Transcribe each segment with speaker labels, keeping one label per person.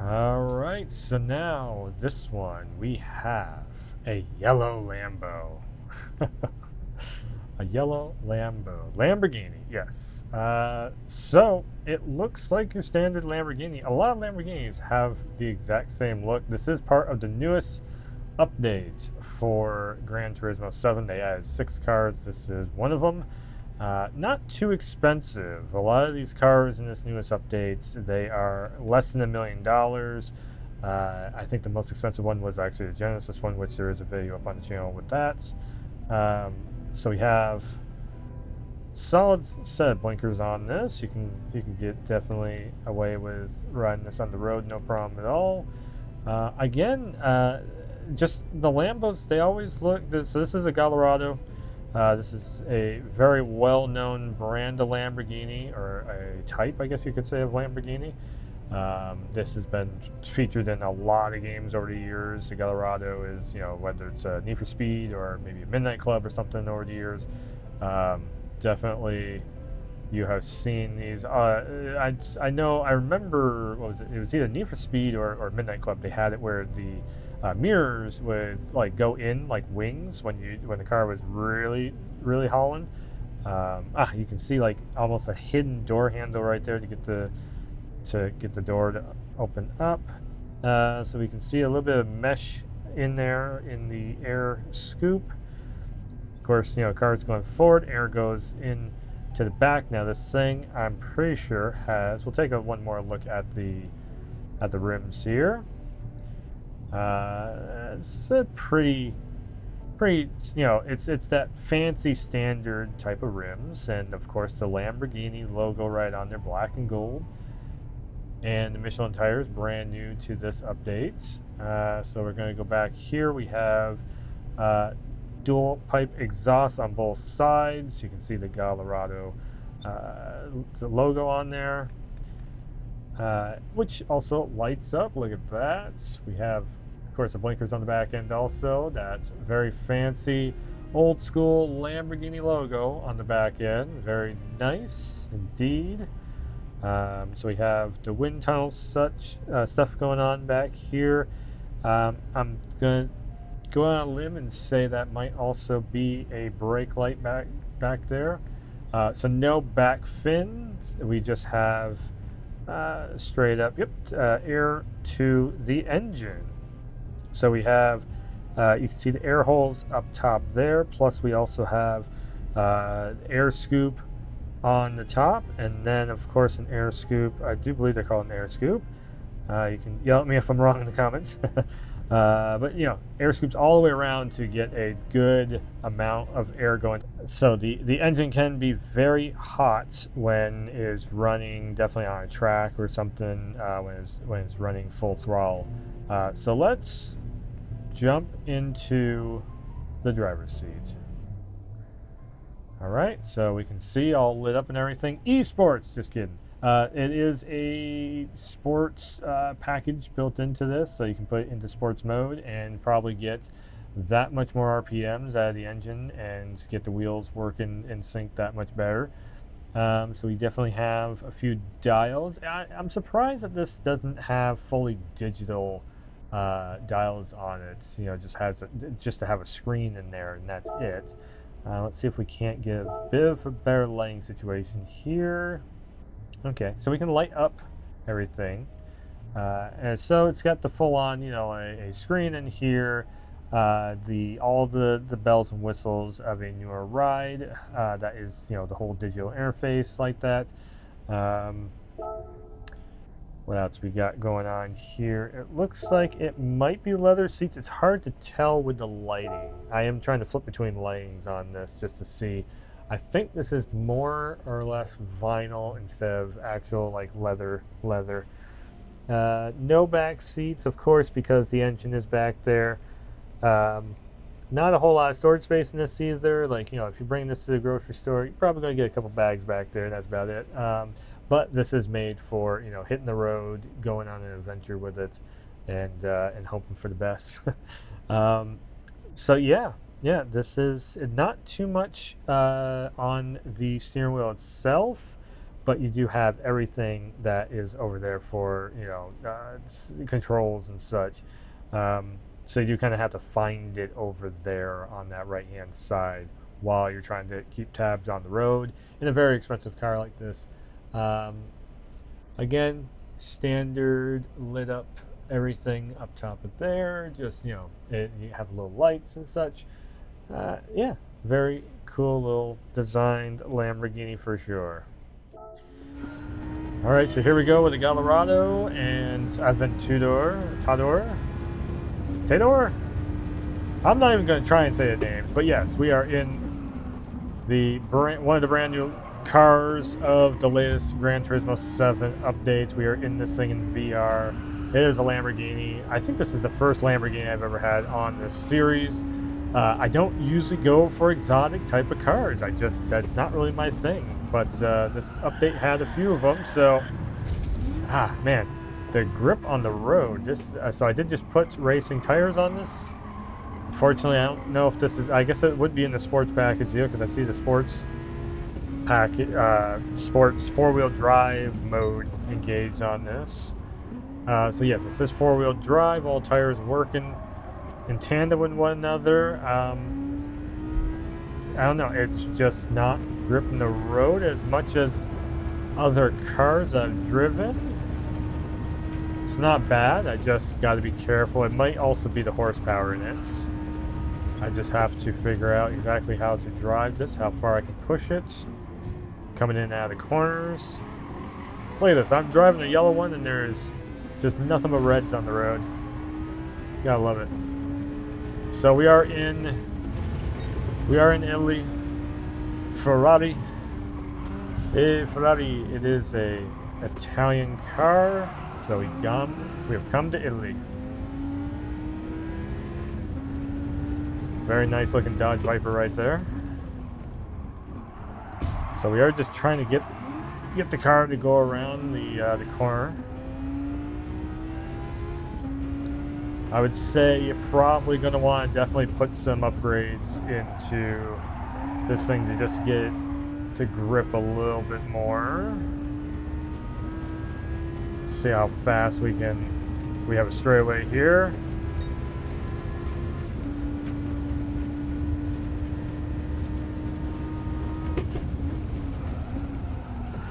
Speaker 1: Alright, so now this one we have a yellow Lambo. A yellow Lambo. Lamborghini, yes. So it looks like your standard Lamborghini. A lot of Lamborghinis have the exact same look. This is part of the newest update for Gran Turismo 7. They added 6 cars. This is one of them. Not too expensive. A lot of these cars in this newest updates, they are less than $1 million. I think the most expensive one was actually the Genesis one, which there is a video up on the channel with that. Um, so we have solid set of blinkers on this. You can get definitely away with riding this on the road, no problem at all. Again, just the Lambos, they always look. So this is a Gallardo. This is a very well-known brand of Lamborghini, or a type, I guess you could say, of Lamborghini. This has been featured in a lot of games over the years. The Gallardo is, whether it's a Need for Speed or maybe a Midnight Club or something over the years. Um, Definitely, you have seen these. I know. I remember. What was it? It was either Need for Speed or Midnight Club. They had it where the mirrors would like go in like wings when the car was really hauling. You can see like almost a hidden door handle right there to get the door to open up. So we can see a little bit of mesh in there in the air scoop. Of course, car's going forward, air goes in to the back. Now this thing, I'm pretty sure has. We'll take one more look at the rims here. It's a pretty. It's that fancy standard type of rims, and of course the Lamborghini logo right on there, black and gold. And the Michelin tires, brand new to this update. So we're going to go back here. We have dual pipe exhaust on both sides. You can see the Gallardo the logo on there, which also lights up. Look at that. We have, of course, the blinkers on the back end also. That's very fancy, old school Lamborghini logo on the back end. Very nice indeed. So we have the wind tunnel stuff going on back here. I'm going to go on a limb and say that might also be a brake light back there. So no back fins. We just have straight up, air to the engine. So we have, you can see the air holes up top there. Plus we also have air scoop on the top, and then of course an air scoop. I do believe they're called an air scoop. You can yell at me if I'm wrong in the comments. But air scoops all the way around to get a good amount of air going. So the engine can be very hot when it's running, definitely on a track or something, when it's running full throttle. So let's jump into the driver's seat. All right, so we can see all lit up and everything. Esports, just kidding. It is a sports package built into this, so you can put it into sports mode and probably get that much more RPMs out of the engine and get the wheels working in sync that much better. So we definitely have a few dials. I'm surprised that this doesn't have fully digital dials on it. Just to have a screen in there, and that's it. Let's see if we can't get a bit of a better lighting situation here. Okay, so we can light up everything. And so it's got the full-on, a screen in here, all the bells and whistles of a newer ride. That is, the whole digital interface like that. What else we got going on here? It looks like it might be leather seats. It's hard to tell with the lighting. I am trying to flip between lightings on this just to see. I think this is more or less vinyl instead of actual like leather. No back seats, of course, because the engine is back there. Not a whole lot of storage space in this either. Like, if you bring this to the grocery store, you're probably going to get a couple bags back there, and that's about it. But this is made for, hitting the road, going on an adventure with it, and hoping for the best. So yeah, this is not too much on the steering wheel itself. but you do have everything that is over there for, you know, controls and such. So you do kind of have to find it over there on that right hand side while you're trying to keep tabs on the road in a very expensive car like this. Um, Again, standard lit up everything up top of there. Just, you know, you have little lights and such. Yeah, very cool little designed Lamborghini for sure. All right, so here we go with the Gallardo and Tador. I'm not even going to try and say the names, but yes, we are in one of the brand new cars of the latest Gran Turismo 7 updates. We are in this thing in VR. It is a Lamborghini. I think this is the first Lamborghini I've ever had on this series. I don't usually go for exotic type of cars. That's not really my thing. But this update had a few of them, so man, the grip on the road. So I did just put racing tires on this. Fortunately, I don't know if this is. I guess it would be in the sports package here because I see the sports package, sports four-wheel drive mode engaged on this. So yes, it says four-wheel drive. All tires working in tandem with one another. I don't know. It's just not gripping the road as much as other cars I've driven. It's not bad. I just got to be careful. It might also be the horsepower in it. I just have to figure out exactly how to drive this, how far I can push it. Coming in and out of the corners. Look at this. I'm driving a yellow one and there's just nothing but reds on the road. Gotta love it. So we are in Italy. Ferrari. Ferrari. It is a Italian car. So we have come to Italy. Very nice looking Dodge Viper right there. So we are just trying to get the car to go around the corner. I would say you're probably going to want to definitely put some upgrades into this thing to just get it to grip a little bit more. See how fast we have a straightaway here.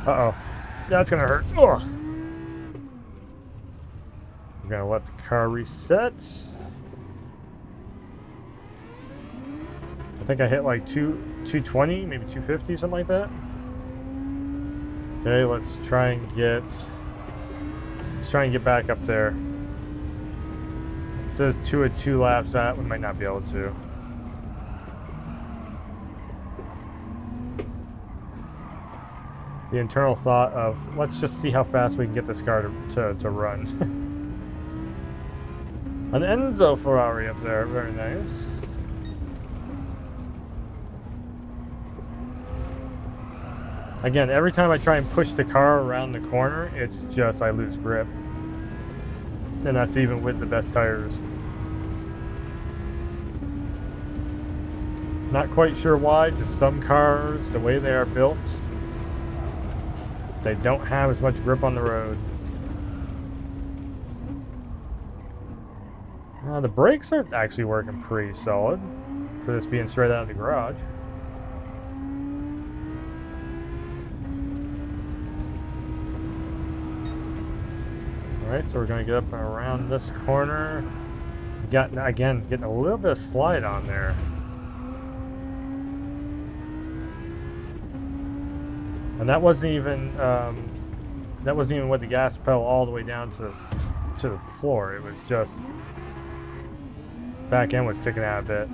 Speaker 1: Uh-oh. That's gonna hurt. Ugh. We're gonna let the car reset. I think I hit like 220, maybe 250, something like that. Okay, let's try and get back up there. It says 2 at 2 laps. That we might not be able to. The internal thought of let's just see how fast we can get this car to run. An Enzo Ferrari up there, very nice. Again, every time I try and push the car around the corner, it's just I lose grip. And that's even with the best tires. Not quite sure why, just some cars, the way they are built, they don't have as much grip on the road. The brakes are actually working pretty solid for this being straight out of the garage. Alright, so we're going to get up and around this corner. Getting a little bit of slide on there. And that wasn't even with the gas pedal all the way down to the floor. It was just back end was sticking out a bit.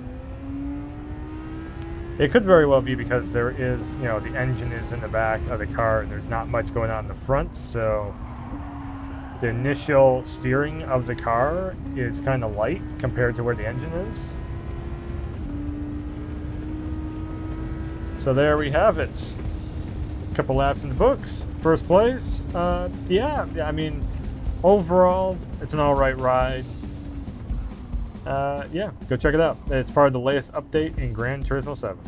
Speaker 1: It could very well be because there is, you know, the engine is in the back of the car and there's not much going on in the front, so the initial steering of the car is kind of light compared to where the engine is. So there we have it. Couple laps in the books, first place. Yeah, I mean, overall, it's an alright ride. Yeah, go check it out. It's part of the latest update in Gran Turismo 7.